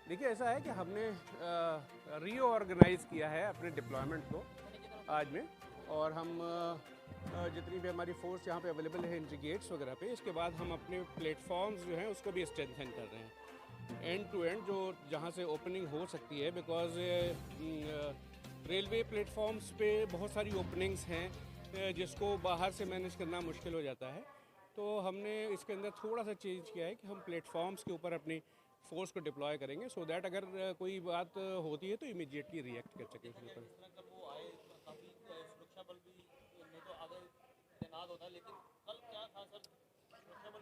देखिए ऐसा है कि हमने रीऑर्गेनाइज़ किया है अपने डिप्लॉयमेंट को आज में। और हम जितनी भी हमारी फोर्स यहाँ पे अवेलेबल है एंट्री गेट्स वगैरह पे, इसके बाद हम अपने प्लेटफॉर्म्स जो हैं उसको भी स्ट्रेंथन कर रहे हैं एंड टू एंड, जो जहाँ से ओपनिंग हो सकती है। बिकॉज रेलवे प्लेटफॉर्म्स पे बहुत सारी ओपनिंग्स हैं जिसको बाहर से मैनेज करना मुश्किल हो जाता है। तो हमने इसके अंदर थोड़ा सा चेंज किया है कि हम प्लेटफॉर्म्स के ऊपर अपनी फोर्स को डिप्लॉय करेंगे सो दैट अगर कोई बात होती है तो इमीडिएटली रिएक्ट कर सकें उसके ऊपर।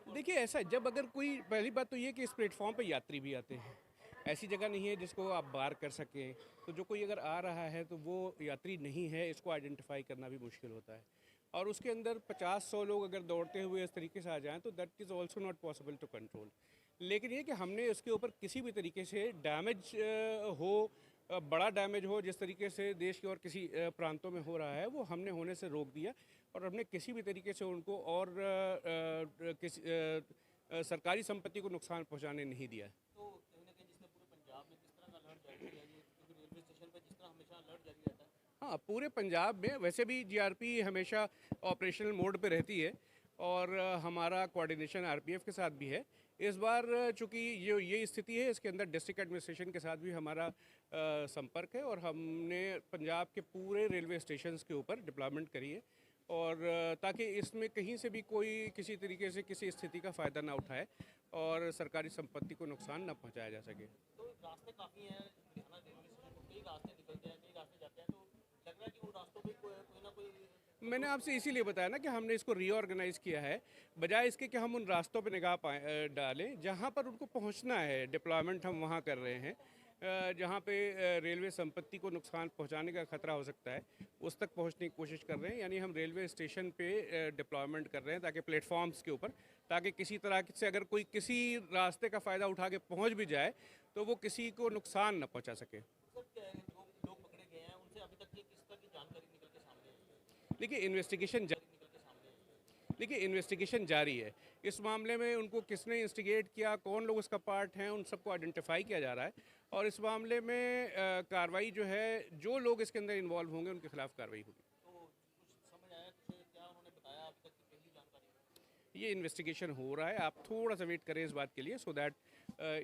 देखिए ऐसा है, जब अगर कोई, पहली बात तो ये कि इस प्लेटफॉर्म पे यात्री भी आते हैं, ऐसी जगह नहीं है जिसको आप बार कर सकें। तो जो कोई अगर आ रहा है तो वो यात्री नहीं है, इसको आइडेंटिफाई करना भी मुश्किल होता है। और उसके अंदर 50-100 लोग अगर दौड़ते हुए इस तरीके से आ जाएं तो that is also not possible to control. लेकिन ये कि हमने उसके ऊपर किसी भी तरीके से डैमेज हो, बड़ा डैमेज हो जिस तरीके से देश के और किसी प्रांतों में हो रहा है, वो हमने होने से रोक दिया। और हमने किसी भी तरीके से उनको और किसी सरकारी संपत्ति को नुकसान पहुंचाने नहीं दिया। तो कहीं ना कहीं जिसने पूरे पंजाब में किस तरह का अलर्ट जारी किया है, क्योंकि रेलवे स्टेशन पर जिस तरह हमेशा अलर्ट जारी रहता है। हाँ, पूरे पंजाब में वैसे भी जीआरपी हमेशा ऑपरेशनल मोड पे रहती है और हमारा कोऑर्डिनेशन आरपीएफ के साथ भी है। इस बार चूँकि ये स्थिति है, इसके अंदर डिस्ट्रिक्ट एडमिनिस्ट्रेशन के साथ भी हमारा संपर्क है और हमने पंजाब के पूरे रेलवे स्टेशंस के ऊपर डिप्लॉयमेंट करी है। और ताकि इसमें कहीं से भी कोई किसी तरीके से किसी स्थिति का फ़ायदा ना उठाए और सरकारी संपत्ति को नुकसान ना पहुंचाया जा सके। तो रास्ते काफ़ी हैं लुधियाना रेलवे स्टेशन को, कई रास्ते निकलते हैं, कई रास्ते जाते हैं, तो लग रहा है कि उन रास्तों पे कोई ना कोई मैंने आपसे इसीलिए बताया ना कि हमने इसको रीऑर्गेनाइज़ किया है, बजाय इसके कि हम उन रास्तों पे निगाह डालें जहाँ पर उनको पहुँचना है। डिप्लॉयमेंट हम वहाँ कर रहे हैं जहाँ पे रेलवे संपत्ति को नुकसान पहुँचाने का खतरा हो सकता है, उस तक पहुँचने की कोशिश कर रहे हैं। यानी हम रेलवे स्टेशन पे डिप्लॉयमेंट कर रहे हैं ताकि प्लेटफॉर्म्स के ऊपर, ताकि किसी तरह से अगर कोई किसी रास्ते का फ़ायदा उठा के पहुँच भी जाए तो वो किसी को नुकसान न पहुँचा सके। सर क्या है, जो लोग पकड़े गए हैं उनसे अभी तक की किस तरह की जानकारी निकल के सामने आई है? देखिए इन्वेस्टिगेशन निकल के सामने आई है। देखिए इन्वेस्टिगेशन जारी है। इस मामले में उनको किसने इंस्टिगेट किया, कौन लोग उसका पार्ट हैं, उन सबको आइडेंटिफाई किया जा रहा है। और इस मामले में कार्रवाई जो है, जो लोग इसके अंदर इन्वॉल्व होंगे उनके खिलाफ कार्रवाई होगी। तो कुछ समझ आया, कुछ क्या उन्होंने बताया अभी तक की पहली जानकारी? ये इन्वेस्टिगेशन हो रहा है, आप थोड़ा सा वेट करें इस बात के लिए सो दैट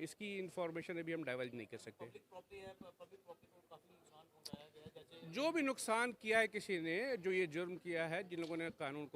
इसकी इन्फॉर्मेशन अभी हम डाइवर्ज नहीं कर सकते। पब्लिक प्रॉपर्टी है, पब्लिक प्रॉपर्टी को काफ़ी नुकसान पहुंचाया गया है, जैसे जो भी नुकसान किया है किसी ने, जो ये जुर्म किया है, जिन लोगों ने कानून को